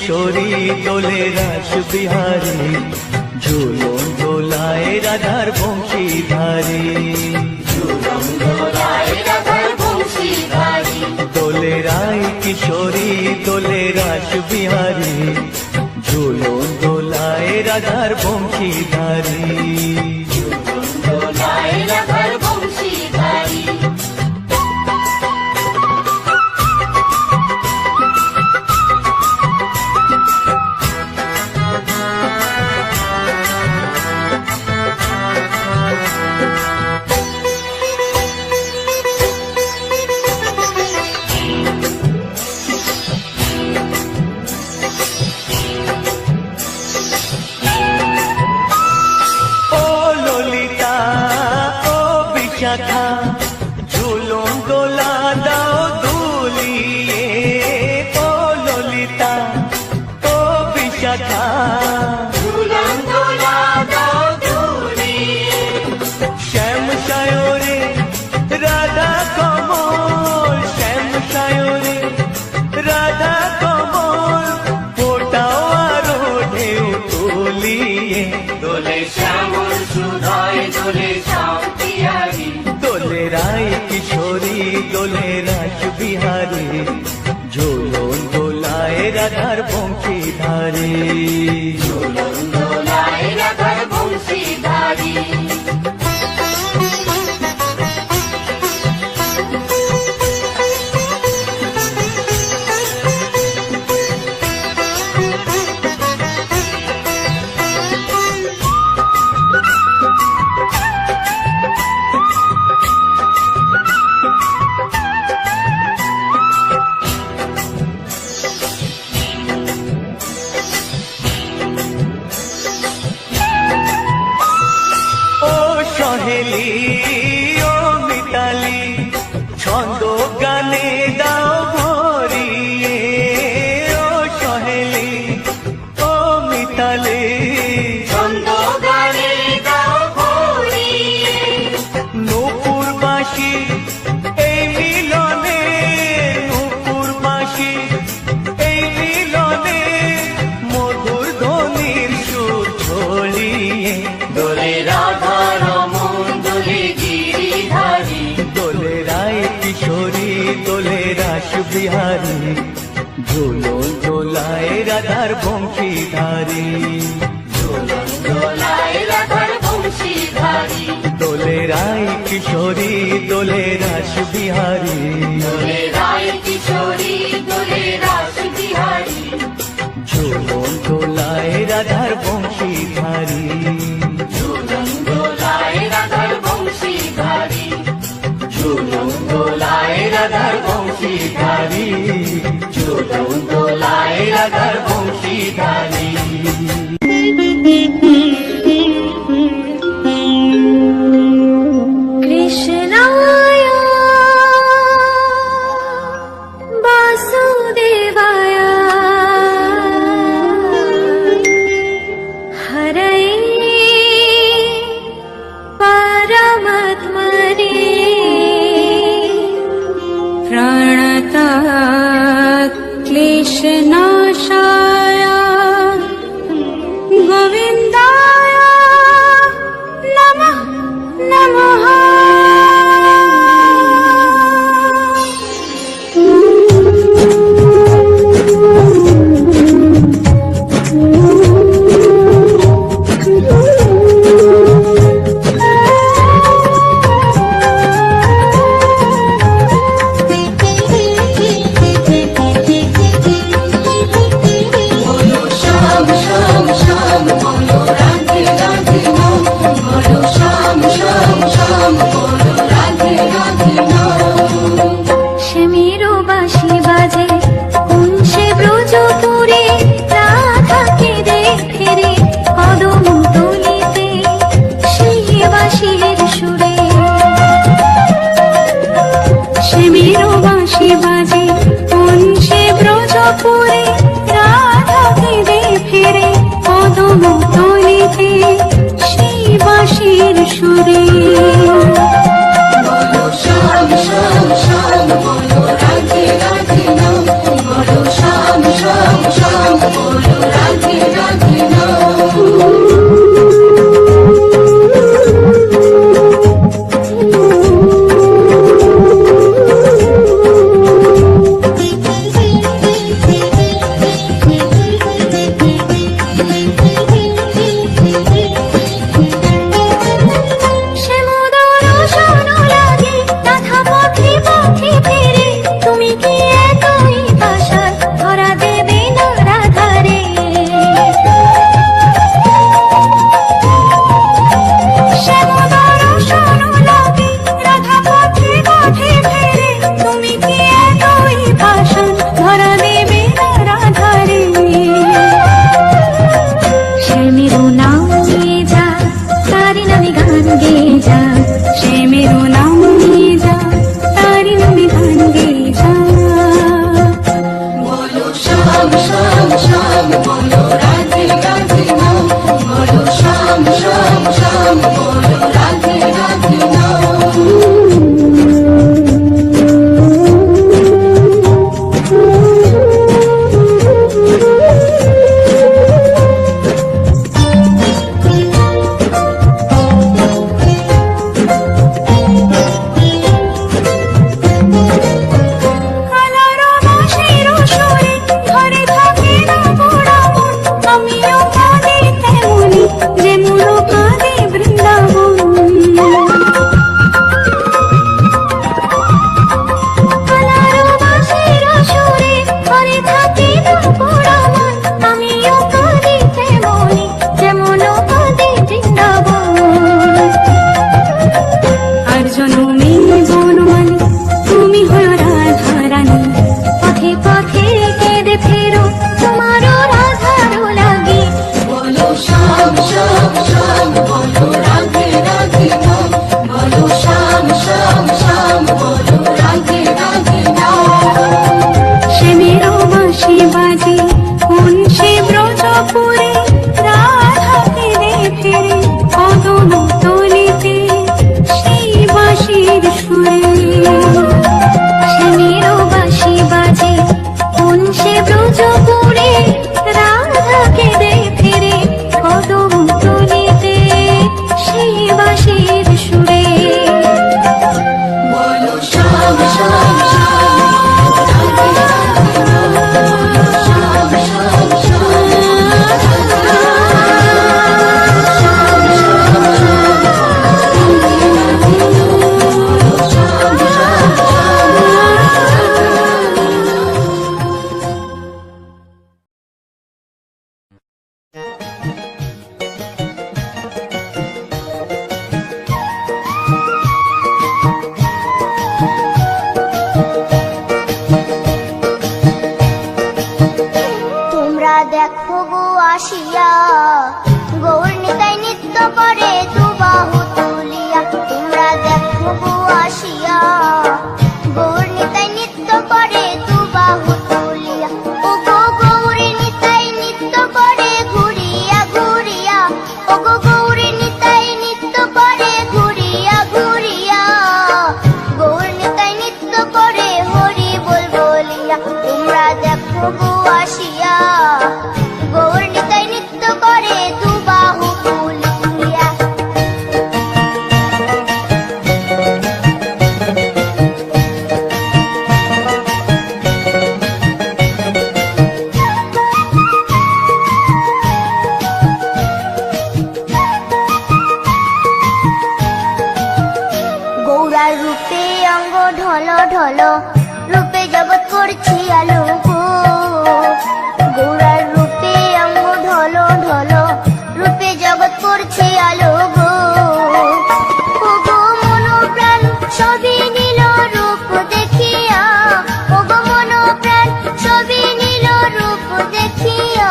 কিশোরী দোলে রাস বিহারী, ঝুলন দোলায় রাধার বংশীধারী। দোলে রায় কিশোরী দোলে রাস বিহারী, ঝুলন দোলায় রাধার বংশীধারী। ঝুলন দোলা দাও দুলিয়ে, ও ললিতা ও বিশাখা, ঝুলন দোলা দাও দুলিয়ে। শ্যাম সায়রে রাধা কমল, শ্যাম সায়রে রাধা কমল, ফোটাও আরো ঢেউ তুলিয়ে। দোলে শ্যামল সুধায় দোলে শান্তিয়ারি, দোলে রায় কিশোরী দোলে রাস বিহারী, ঝুলন দোলায় রাধার বংশীধারী। ঝুলন দোলায় রাধার বংশীধারী। সহেলি ও মিতালি, ছন্দ গানে দাও ভরিয়ে, ও সহেলি ও মিতালি, ছন্দ গানে দাও ভরিয়ে। নূপুর বাঁশি এই মিলনে, নূপুর বাঁশি এই মিলনে, মধুর ধ্বনির সুর ছড়িয়ে। দোলে রাধা দোলে রায় কিশোরী দোলে রাস বিহারী, ঝুলন দোলায় রাধার বংশীধারী। ঝুলন দোলায় রাধার বংশীধারী। দোলে রায় কিশোরী দোলে রাস বিহারী, দোলে রায় কিশোরী দোলে রাস বিহারী, ঝুলন দোলায় রাধার বংশীধারী। ঝুলন দোলায় রাধার বংশীধারী, ঝুলন দোলায় রাধার বংশীধারী, ঝুলন দোলায় রাধার বংশীধারী। কৃষ্ণায় বাসুদেবায় হরয়ে পরমাত্মনে প্রাণতাৎ ক্লেশনাশায় গোবিন্দ। আসিয়া, গৌর নিতাই নৃত্য করে দুবাহু তুলিয়া। তোমরা দেখো গো আসিয়া, গৌর নিতাই নৃত্য করে দুবাহু তুলিয়া। ও গো গৌর নিতাই নৃত্য করে ঘুরিয়া ঘুরিয়া, ও গো গৌর নিতাই নৃত্য করে ঘুরিয়া ঘুরিয়া। গৌর নিতাই নৃত্য করে হরি বল বলিয়া। তোমরা দেখো গো আসিয়া, গৌর নিতাই নৃত্য করে দুবাহু তুলিয়া। গৌরার রূপে অঙ্গ ঢল ঢল, রূপে জগৎ করছি আলো গো। গৌরার রূপে অঙ্গ ঢল ঢল, রূপে জগৎ করছি আলো গো। ও গো মন প্রাণ সবই নীল রূপ দেখিয়া, ও গো মন প্রাণ সবই নীল রূপ দেখিয়া।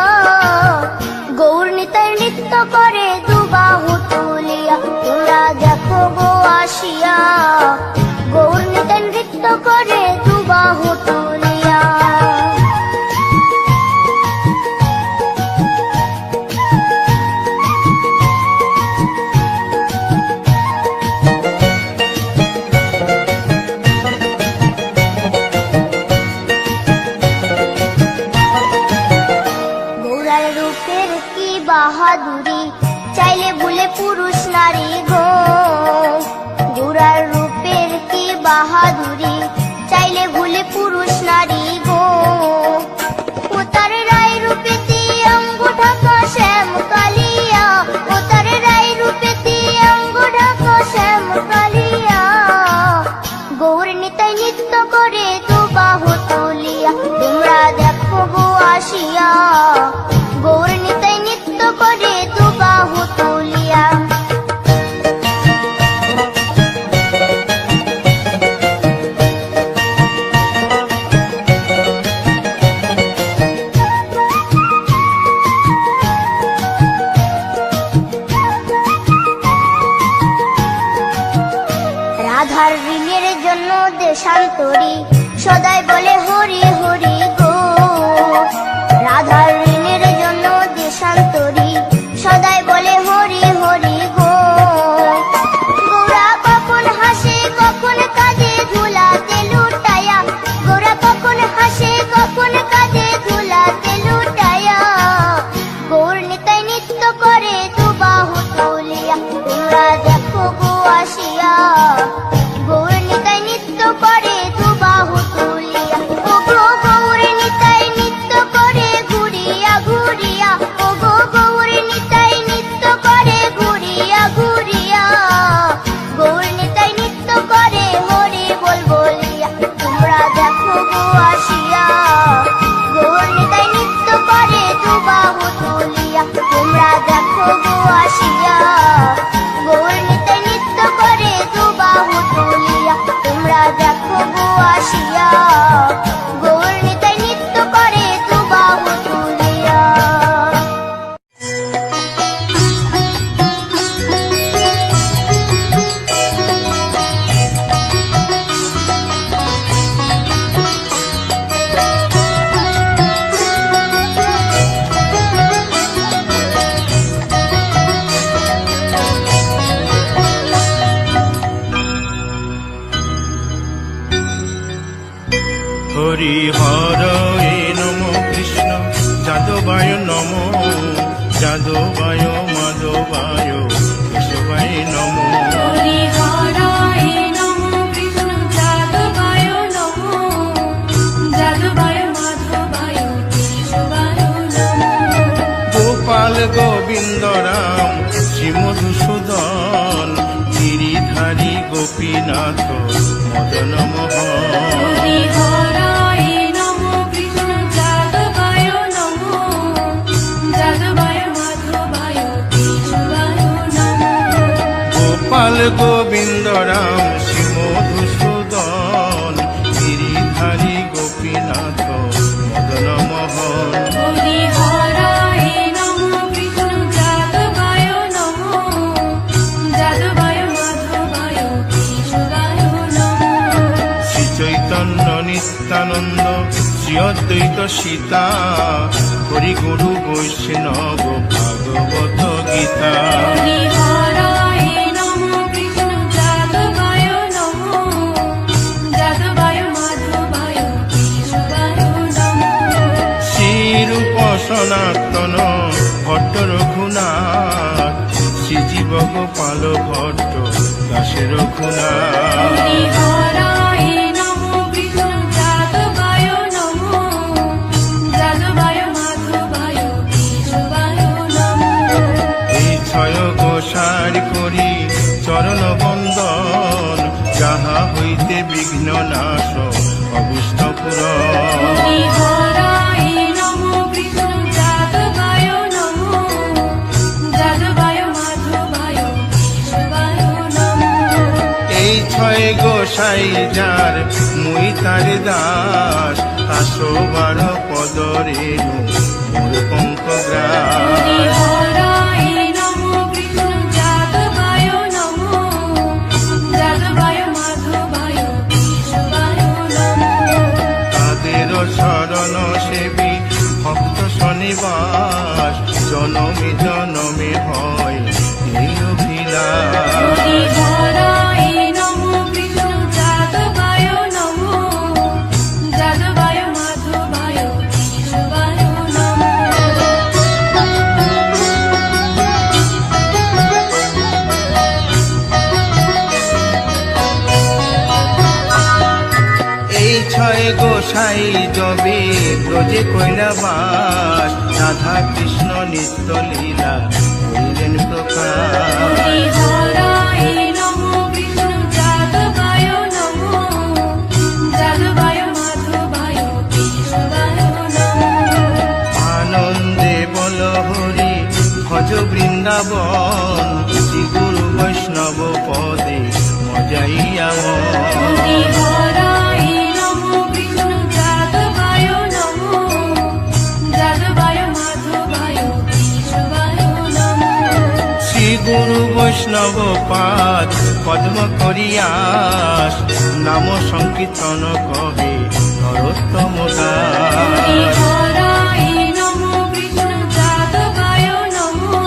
গৌর নিতাই নৃত্য করে দুবাহু তুলিয়া। তোমরা দেখো গো আসিয়া, গৌর নিতাই নৃত্য করে দুবাহু তুলিয়া। গৌরার রূপের কি বাহাদুরি, চাইলে ভুলে পুরুষ নারী গো। গৌরার রূপের কি বাহাদুরি, চাইলে ভুলে পুরুষ নারী গো। ও তার রায় রূপেতে অঙ্গ ঢাকা শ্যাম কালিয়া, ও তার রায় রূপেতে অঙ্গ ঢাকা শ্যাম কালিয়া। গৌর নিতাই নৃত্য করে দুবাহু তুলিয়া। তোমরা দেখো গো আসিয়া, গৌর নিতাই নৃত্য করে দুবাহু তুলিয়া। রাধার ঋণের জন্য দেশান্তরী, সদাই বলে হরি হরি গো। রাধার ঋণের জন্য দেশান্তরী, সদাই বলে হরি হরি গো। গৌরা কখন হাসে কখন কাঁদে ধুলাতে লুটায়া, গৌরা কখন হাসে কখন কাঁদে ধুলাতে লুটায়া। গৌর নিতাই নৃত্য করে দুবাহু তুলিয়া। তোমরা দেখো গো আসিয়া, গৌর নিতাই নৃত্য করে দুবাহু তুলিয়া। ও গো গৌর নিতাই নৃত্য করে ঘুরিয়া ঘুরিয়া, ও গো গৌর নিতাই নৃত্য করে ঘুরিয়া ঘুরিয়া। গৌর নিতাই নৃত্য করে হরি বল বলিয়া। তোমরা দেখো গো আসিয়া, গৌর নিতাই নৃত্য করে দুবাহু তুলিয়া। তোমরা দেখো গো আসিয়া, গৌর নিতাই নৃত্য করে দুবাহু তুলিয়া। তোমরা দেখো গো আসিয়া, গৌর নিতাই নৃত্য করে দুবাহু তুলিয়া। হরি হরয়ে নম কৃষ্ণ যাদবায় নম, যাদবায় মাধবায় কেশবায় নম। হরি হরায় নমঃ কৃষ্ণ যাদবায় নমঃ, যাদবায় মাধবায় কেশবায় নমঃ। গোপাল গোবিন্দ রাম শ্রী মধুসূদন, গিরিধারী গোপীনাথ মদন মোহন। হরি হরায় নমঃ কৃষ্ণ যাদবায় নমঃ, যাদবায় মাধবায় কেশবায় নমঃ। গোপাল গোবিন্দ রাম শ্রী মধুসূদন, গিরিধারী গোপীনাথ মদন মোহন। হরি হরায় নমঃ অদ্বৈত সীতা হরি গুরু বৈষ্ণব ভাগবত গীতা হরি হরায় নমো কৃষ্ণ যাদবায় নমো যাদবায় মাধবায় কেশবায় নমো শ্রীরূপ সনাতন ভট্ট রঘুনাথ শ্রীজীব গোপাল ভট্ট দাসে রঘুনাথ হরি হরায় নমো কৃষ্ণ যাদবায় নমো যাদবায় মাধবায় কেশবায় নমো এই ছয় গোসার করি চরণ বন্দন যাহা হইতে বিঘ্ন নাশ অবুষ্ট পুরন হরি হরায় নমো কৃষ্ণ যাদবায় নমো যাদবায় মাধবায় কেশবায় নমো এই ছয় গোসাই যার মুই তার দাস 112 পদরেণু মোর পঙ্ক হরি গ্রাস হরায় নমো কৃষ্ণ যাদবায় নমো যাদবায় মাধবায় কেশবায় নমো তাদের শরণ সেবী ভক্ত শনিবাস জনমে জনমে হয় এই অভিলাষ হরি হরায় নমো কৃষ্ণ যাদবায় নমো যাদবায় মাধবায় কেশবায় নমো এই ছয় গোসাই যবে ব্রজে কৈলাবাস রাধা কৃষ্ণ নিত্য লীলা করিলেন প্রকাশ হরি হরায় নমো কৃষ্ণ যাদবায় নমো যাদবায় মাধবায় কেশবায় নমো আনন্দে বল হরি ভজ বৃন্দাবন শ্রী গুরু বৈষ্ণব পদে মজাইয়া হরি হরায় নমো কৃষ্ণ যাদবায় নমো যাদবায় মাধবায় কেশবায় নমো শ্রী গুরু বৈষ্ণব পাদ পদ্ম করিয়াস নাম সংকীর্তন কহে নরোত্তম হরি দাস হরায় নমো কৃষ্ণ যাদবায় নমো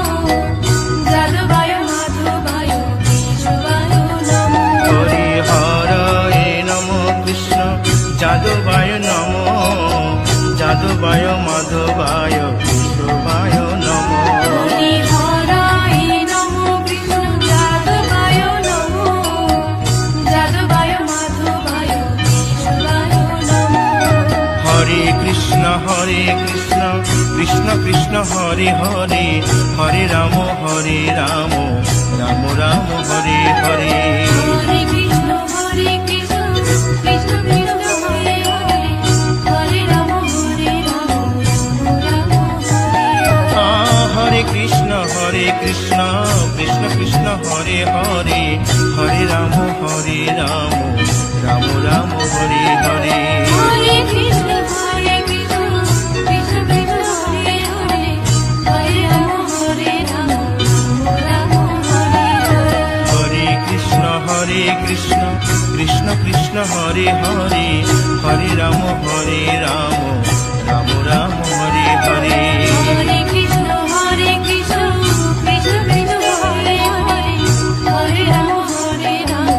যাদবায় মাধবায় কেশবায় নমো হরি হরে নম কৃষ্ণ যাদবায় নম যাদবায় মাধবায় কেশবায় নম হরি হরায় নমো কৃষ্ণ যাদবায় নমো যাদবায় মাধবায় কেশবায় নমো হরে কৃষ্ণ কৃষ্ণ কৃষ্ণ হরে হরে হরে রাম রাম রাম হরে হরে হরে কৃষ্ণ কৃষ্ণ কৃষ্ণ হরে হরে হরে রাম রাম রাম হরে হরে কৃষ্ণ কৃষ্ণ কৃষ্ণ হরে হরে হরে রাম রাম রাম হরে হরে হরে কৃষ্ণ কৃষ্ণ কৃষ্ণ হরে হরে হরে রাম রাম হরে হরে হরে কৃষ্ণ কৃষ্ণ কৃষ্ণ হরে হরে হরে রাম রাম রাম হরে হরে হরে কৃষ্ণ কৃষ্ণ কৃষ্ণ হরে হরে হরে রাম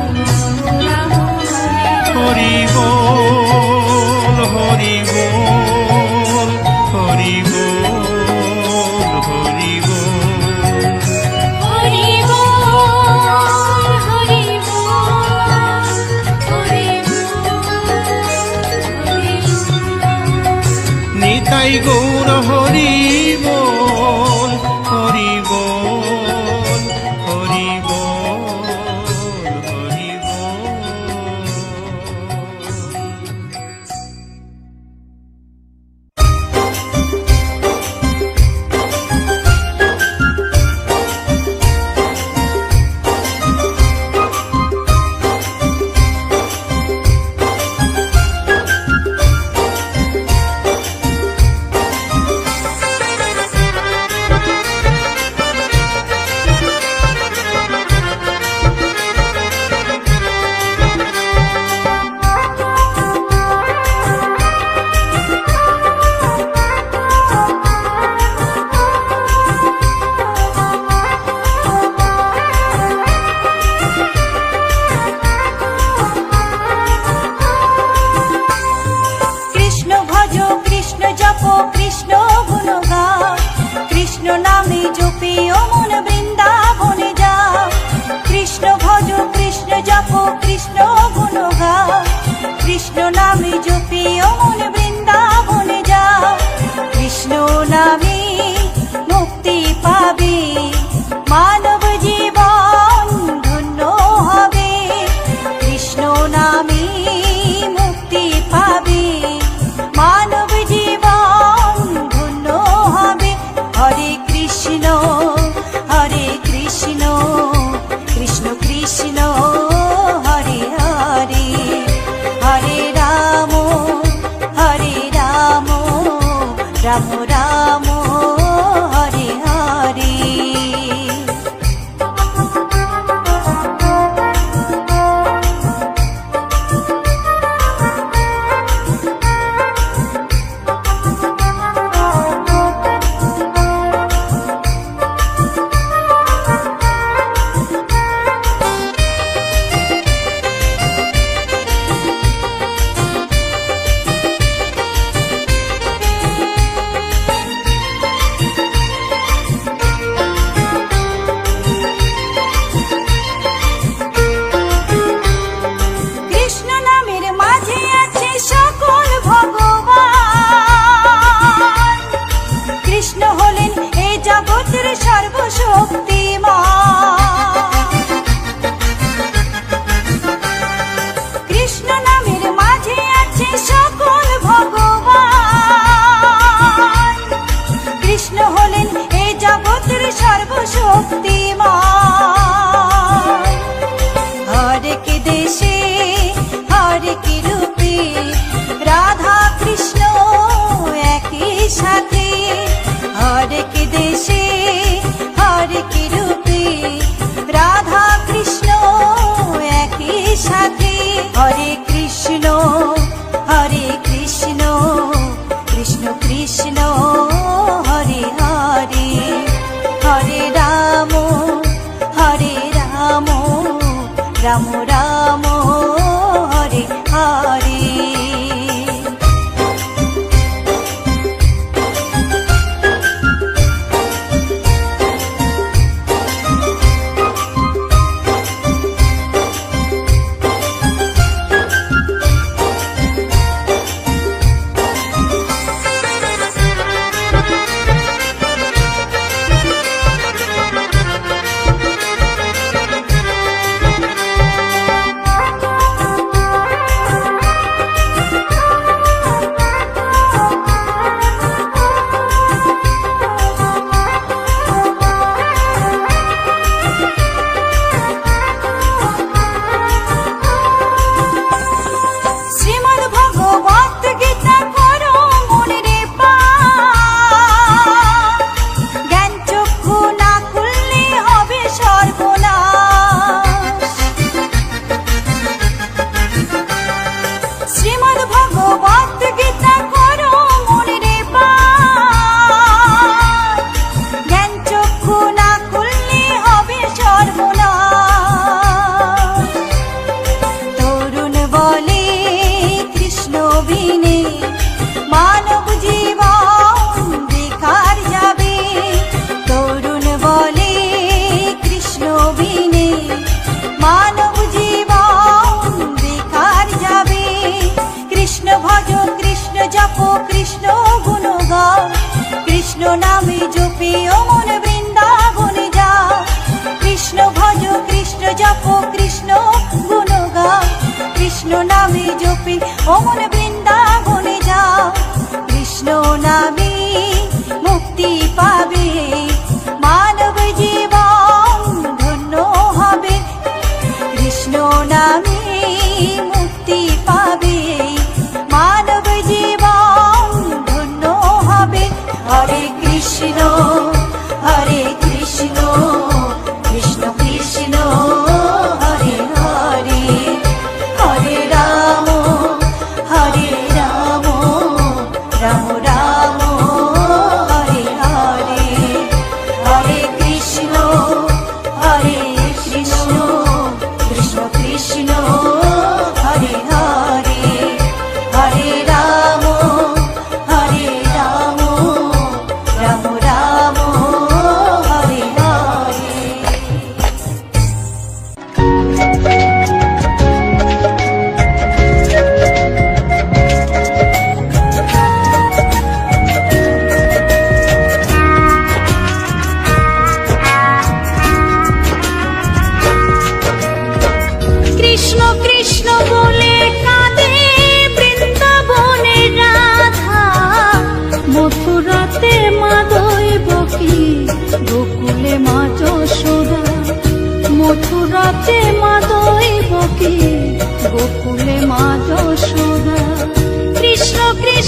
রাম হরে হরি বল হরি বল হরি বল হরি বল হরি বল হরি বল হরি বল নিতাই গৌর হরি বল হরি বল হরি বল হরি বল। নামে জপে ও মন বৃন্দাবনে যাও, কৃষ্ণ ভজ কৃষ্ণ জপ কৃষ্ণ গুণ গাও, কৃষ্ণ নামে জপে ও মন বৃন্দাবনে যাও, কৃষ্ণ নামে মুক্তি পাবে, মানব জীবন ধন্য হবে, কৃষ্ণ নামে মুক্তি পাবে, মানব জীবন ধন্য হবে। হরে কৃষ্ণ কৃষ্ণ কৃষ্ণ হরে হরে, হরে রাম রাম রাম হরে হরে। কৃষ্ণ নামের মাঝে আছে সকল ভগবান, কৃষ্ণ হলেন এই জগতের সর্বশক্তিমান, কৃষ্ণ নামের মাঝে আছে সকল ভগবান, কৃষ্ণ হলেন এই জগতের সর্বশক্তিমান। হরেক দেশে হরেক রূপে রাধা কৃষ্ণ একই সাথে, হরেক দেশে হরেক রূপে রাধা কৃষ্ণ একই সাথে। হরে কৃষ্ণ কৃষ্ণ কৃষ্ণ হরে হরে, হরে রাম রাম রাম হরে হরে। শ্রীমদ্ ভগবত গীতা করো মনে পাঠ, জ্ঞান চক্ষু না খুললে হবে সর্বনাশ। শ্রীমদ্ ভগবত গীতা করো মনে পাঠ, জ্ঞান চক্ষু না খুললে হবে সর্বনাশ। তরুণ বলে কৃষ্ণ বিনে মানব জীবন বেকার যাবে, তরুণ বলে কৃষ্ণ বিনে মানব জীবন বেকার যাবে, কৃষ্ণ ভজ কৃষ্ণ জপ কৃষ্ণ গুণ গাও, কৃষ্ণ নামে জপে ও মন বৃন্দাবনে যাও, কৃষ্ণ ভজ কৃষ্ণ জপ কৃষ্ণ গুণ গাও, কৃষ্ণ নামে জপে ও মন বৃন্দাবনে যাও, কৃষ্ণ নামে মুক্তি পাবে, মানব জীবন ধন্য হবে, কৃষ্ণ নামে মুক্তি পাবে, মানব জীবন ধন্য হবে। হরে কৃষ্ণ কৃষ্ণ কৃষ্ণ হরে হরে, হরে রাম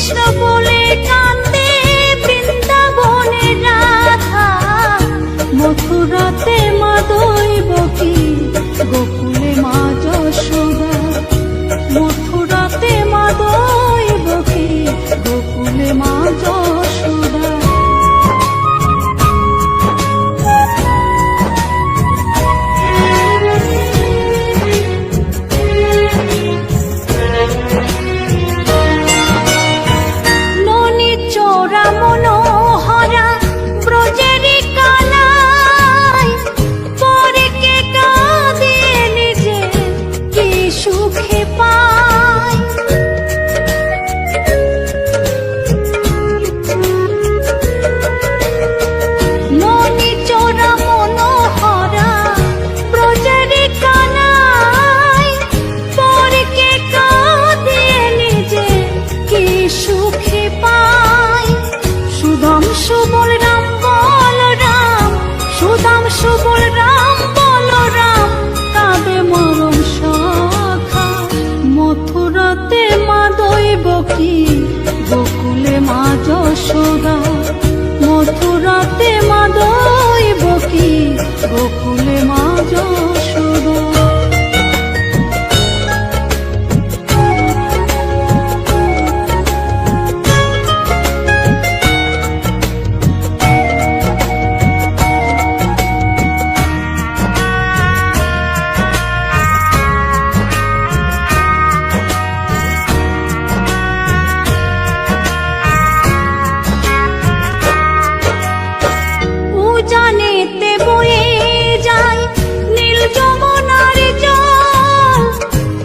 কৃষ্ণ বলে কান্দে বৃন্দাবনের রাধা, মথুরাতে মা দৈবকী, গোকুলে মা যশোদা। মথুরাতে মা দৈবকী, গোকুলে মা যশোদা। ননি চোরা মনোহরা ব্রজেরি কানাই, পরে কে কাঁদিয়ে নিজে কি সুখে পায়। ননি চোরা মনোহরা ব্রজেরি কানাই, পরে কে কাঁদিয়ে নিজে কি সুখে পায়। সুদাম সুবল রাম বলরাম, সুদাম সুবল রাম বলরাম, কাঁদে মরম সখা। মথুরাতে মা দৈবকী, গোকুলে মা যশোদা। মথুরাতে মা দৈবকী, গোকুলে মা যশোদা। উজানেতে বয়ে যায় নীল যমুনার জল,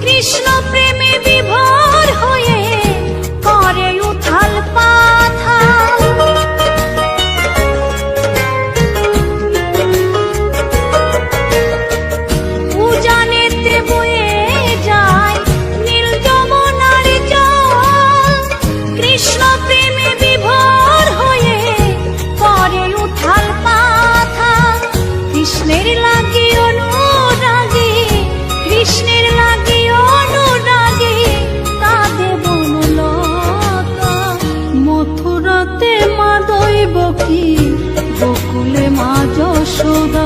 কৃষ্ণ প্রেমে বিভোর হয়ে করে উথাল পাথাল। উজানেতে বয়ে যায় নীল যমুনার জল, কৃষ্ণ প্রেমে বিভোর হয়ে করে উথাল পাথাল। কৃষ্ণের লাগি অনুরাগী, কৃষ্ণের লাগি অনুরাগী, কাঁদে বনলতা। মথুরাতে মা দৈবকী, গোকুলে মা যশোদা।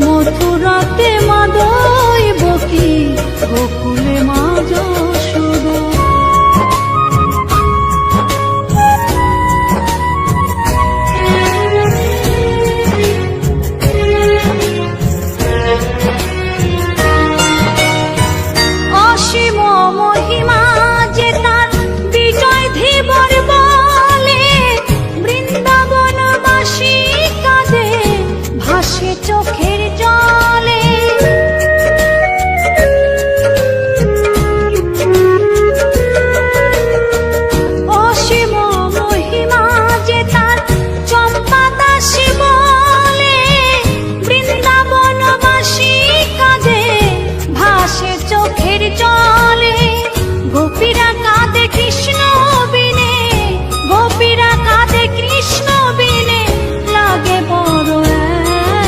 মথুরাতে মা দৈবকী, গোকুলে মা যশোদা। অসীম মহিমা যে তার বিজয় ধীবর বলে, বৃন্দাবনবাসী কাঁদে ভাসে চোখের জলে। অসীম মহিমা যে তার চম্পা দাসী বলে, বৃন্দাবনবাসী কাঁদে ভাসে চোখের জলে। গোপীরা কাঁদে কৃষ্ণ বিনে, গোপীরা কাঁদে কৃষ্ণ বিনে, লাগে বড়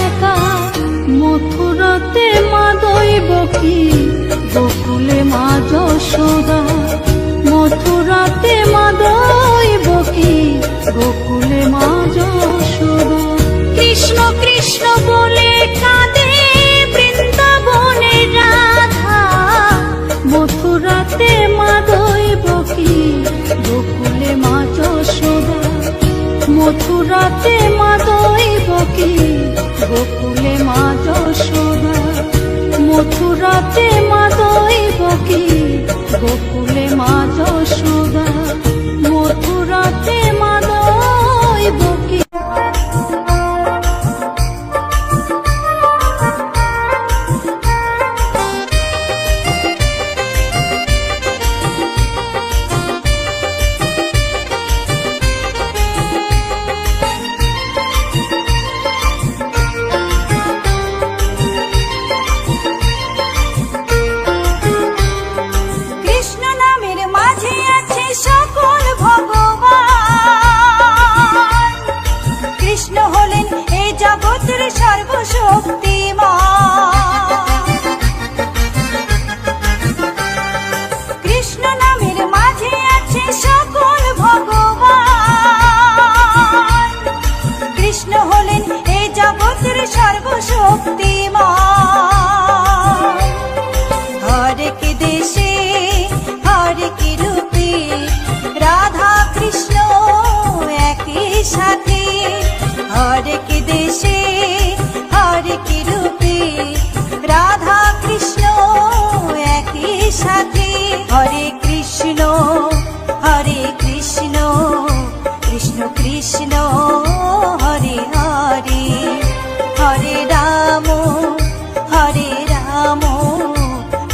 একা। মথুরাতে মা দৈবকী, গোকুলে মা যশোদা। মথুরাতে মা দৈবকী, গোকুলে মা যশোদা। কৃষ্ণ কৃষ্ণ বলে কাঁদে বৃন্দাবনের রাধা, মথুরাতে মা দৈবকী, গোকুলে মা যশোদা। মথুরাতে মা দৈবকী, গোকুলে মা যশোদা। মথুরাতে মা দৈবকী, গোকুলে মা যশোদা। মথুরাতে মা দৈবকী। কৃষ্ণ নামের মাঝে আছে সকল ভগবান, কৃষ্ণ হলেন এই জগতের সর্বশক্তিমান। কৃষ্ণ নামের মাঝে আছে সকল হলেন এই জগতের সর্বশক্তিমান। হরেক দেশে হরেক রূপে রাধা কৃষ্ণ একই সাথে। হরেক দেশে হরেক রূপে রাধা কৃষ্ণ একই সাথে। হরে কৃষ্ণ কৃষ্ণ কৃষ্ণ হরে হরে। হরে রাম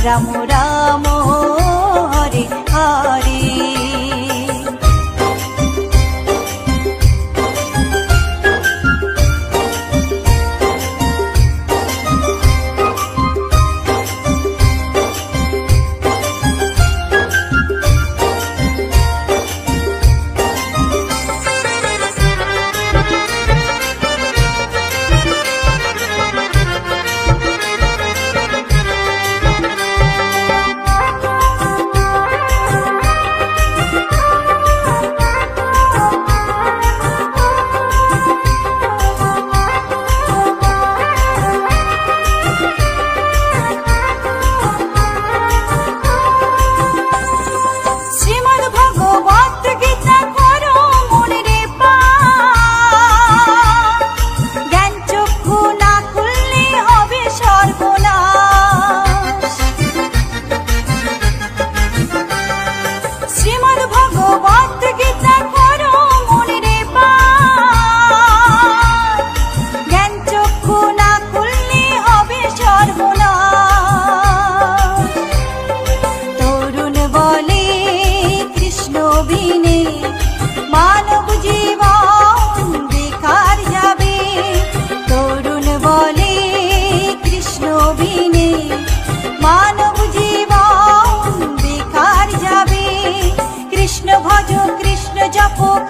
রাম রাম হরে হরে।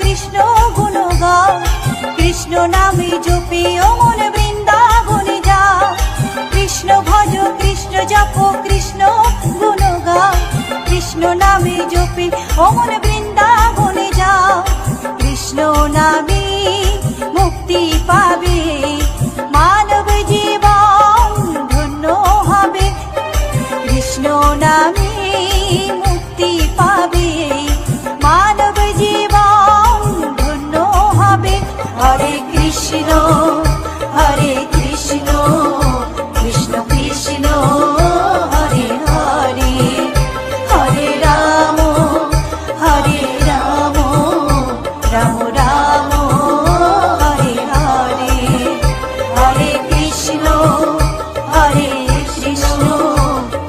কৃষ্ণ গুণ গাও, কৃষ্ণ নামে জপে অমন বৃন্দাবনে যাও। কৃষ্ণ ভজ কৃষ্ণ জপ কৃষ্ণ গুণ গাও, কৃষ্ণ নামে জপে অমন বৃন্দাবনে যাও। কৃষ্ণ নামে মুক্তি পাবে মানব জীবন ধন্য হবে। কৃষ্ণ নামে মুক্তি পাবে মানব জীবন ধন্য হবে। হরে কৃষ্ণ কৃষ্ণ কৃষ্ণ হরে হরে। হরে রাম রাম রাম হরে হরে। হরে কৃষ্ণ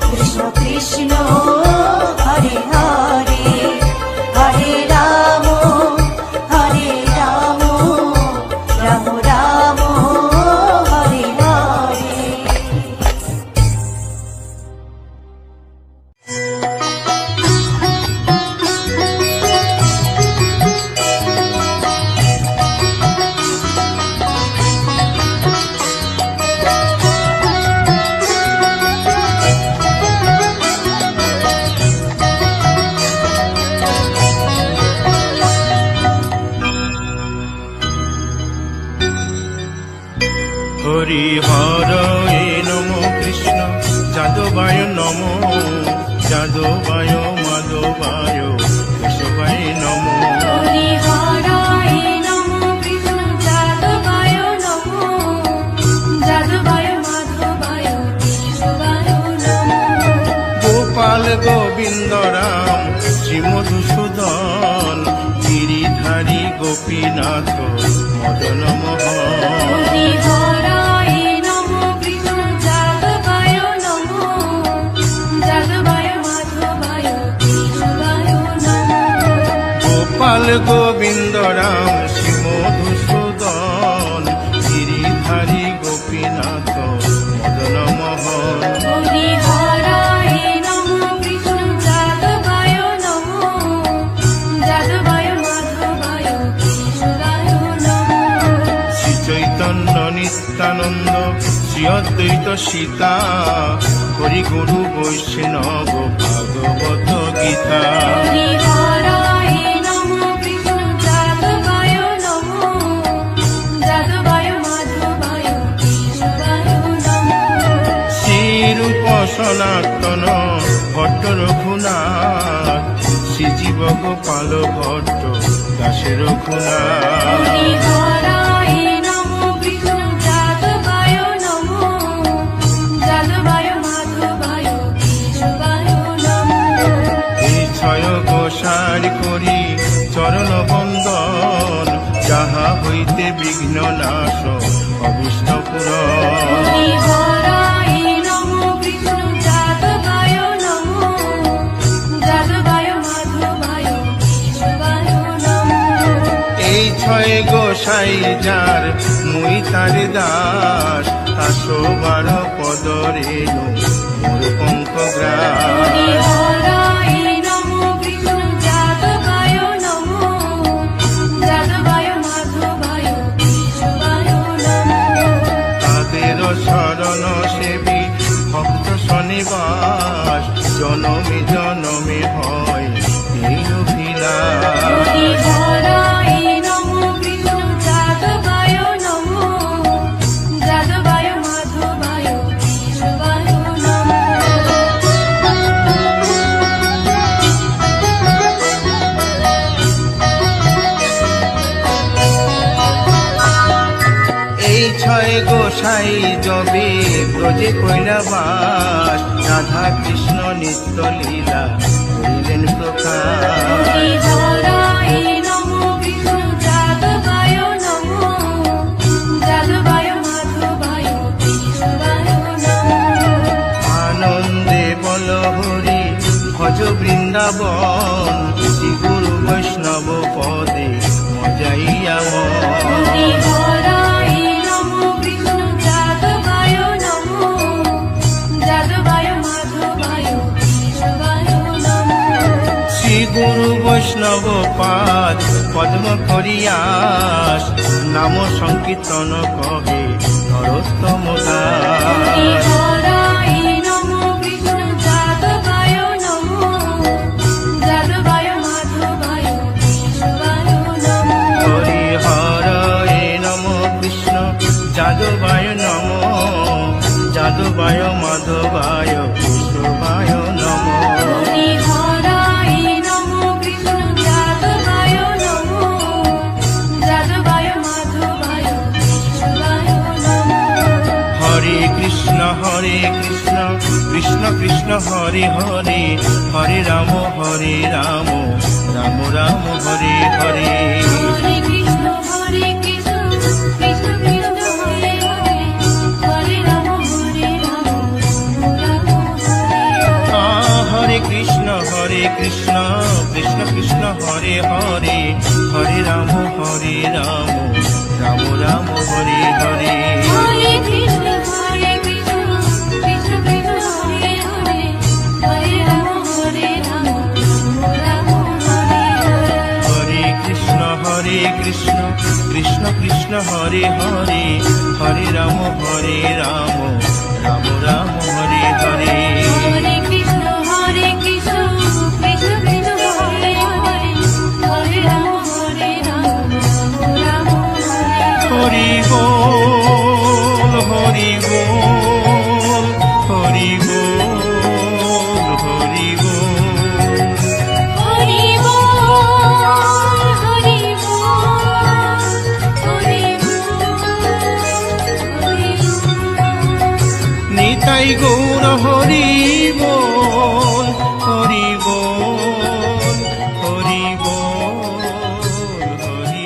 কৃষ্ণ কৃষ্ণ হরে হরে। হরে রাম রাম রাম হরে হরে। হরি হরে নম কৃষ্ণ যাদবায় নম, যাদবায় মাধবায় কেশবায় নম। হরি হরায় নমঃ কৃষ্ণ যাদবায় নমঃ, যাদবায় মাধবায় কেশবায় নমঃ। গোপাল গোবিন্দ রাম শ্রী মধুসূদন, গিরিধারী গোপীনাথ মদন মোহন। হরি হরায় নমঃ কৃষ্ণ যাদবায় নমঃ, যাদবায় মাধবায় কেশবায় নমঃ। গোপাল গোবিন্দ রাম শ্রী মধুসূদন, গিরিধারী গোপীনাথ মদন মোহন। হরি হরায় নমঃ কৃষ্ণ যাদবায় নমঃ, যাদবায় মাধবায় কেশবায় নমঃ। শ্রী চৈতন্য নিত্যানন্দ শ্রী অদ্বৈত সীতা, হরি গুরু বৈষ্ণব ভাগবত গীতা। হরি হরায় নমঃ কৃষ্ণ যাদবায় নমঃ, যাদবায় সনাতন ভট্ট রঘুনাথ, শ্রীজীব গোপাল ভট্ট দাসে রঘুনাথ। হরিহরায় নমো কৃষ্ণ যাদবায় নমো, যাদবায় মাধবায় কেশবায় নমো। এই ছয় গোসার করি চরণ বন্দন, যাহা হইতে বিঘ্ন নাশ অভিষ্ট পুরন। হরিহরায় নমো কৃষ্ণ যাদবায় নমো, যাদবায় মাধবায় কেশবায় নমো। এই ছয় গোসাই যার মুই তার দাস, 112 পদ রেণু মোর পঙ্ক গ্রাস। হরিহরায় নমো কৃষ্ণ যাদবায় নমো, যাদবায় মাধবায় কেশবায় নমো। তাদের শরণ সেবী ভক্ত শনিবাস, জনমে জনমে হয় এই অভিলাষ। হরিহরায় নমো কৃষ্ণ যাদবায় নমো, যাদবায় মাধবায় কেশবায় নমো। এই ছয় গোসাই যবে ব্রজে কৈলাবাস, রাধা কৃষ্ণ নিত্য লীলা করিলেন প্রকাশ। হরিহরায় নমো কৃষ্ণ যাদবায় নমো, যাদবায় মাধবায় কেশবায় নমো। আনন্দে বল হরি ভজ বৃন্দাবন, শ্রী গুরু বৈষ্ণব পদে মজাইয়া মন। হরিহরায় নমো কৃষ্ণ যাদবায় নমো, যাদবায় মাধবায় কেশবায় নমো। শ্রী গুরু বৈষ্ণব পাদ পদ্ম করিয়াস, নাম সংকীর্তন কহে নরোত্তম দাস। হরিহরায় নমো কৃষ্ণ যাদবায় নমো, যাদবায় মাধবায় কেশবায় নমো। হরি হরে নম কৃষ্ণ যাদবায় নম, যাদবায় মাধবায় কেশবায় নম। হরিহরায় নমো কৃষ্ণ যাদবায় নমো, যাদবায় মাধবায় কেশবায় নমো। হরে কৃষ্ণ কৃষ্ণ কৃষ্ণ হরে হরে, হরে রাম রাম রাম হরে হরে। হরে কৃষ্ণ কৃষ্ণ কৃষ্ণ হরে হরে, হরে রাম রাম হরে হরে। হরে কৃষ্ণ কৃষ্ণ কৃষ্ণ হরে হরে, হরে রাম রাম রাম হরে হরে। হরে কৃষ্ণ কৃষ্ণ কৃষ্ণ কৃষ্ণ হরে হরে, হরে রাম রাম হরে হরে। হরে কৃষ্ণ কৃষ্ণ কৃষ্ণ হরে হরে, হরে রাম রাম রাম হরে হরে। হরে কৃষ্ণ কৃষ্ণ কৃষ্ণ কৃষ্ণ হরে হরে, হরে রাম রাম হরে হরে। হরি বল হরি বল হরি বল হরি বল। হরি বল হরি বল হরি বল হরি বল। নিতাই গৌর হরি বল হরি বল হরি বল হরি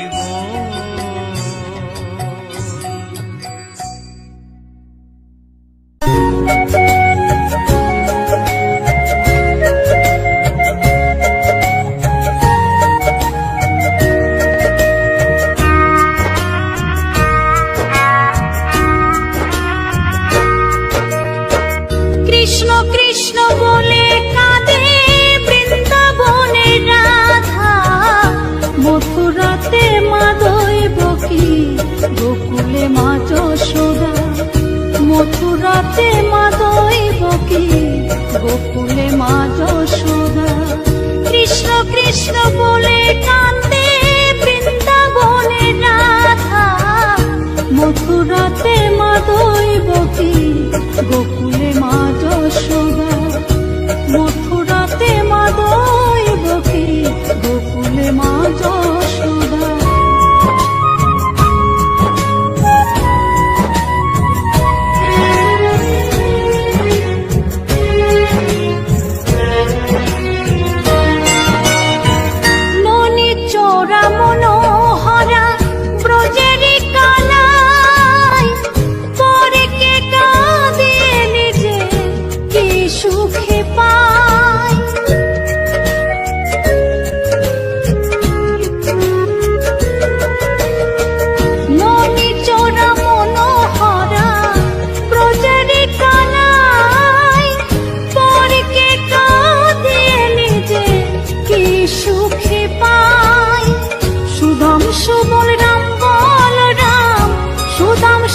কৃষ্ণ কৃষ্ণ বলে কাঁদে বৃন্দাবনে রাধা, মথুরাতে মা দৈবকী, গোকুলে মা যশোদা। মথুরাতে মা দৈবকী, গোকুলে মা যশোদা। কৃষ্ণ কৃষ্ণ বলে কাঁদে বৃন্দাবনে রাধা, মথুরাতে মা দৈবকী, গোকুলে মা যশোদা।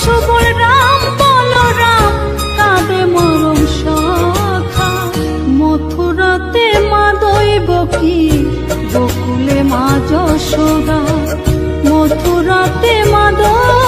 সুবল রাম বলরাম কাঁদে মরম সখা মথুরাতে মা দৈবকী বকুলে মা যশোদা মথুরাতে মা দৈবকী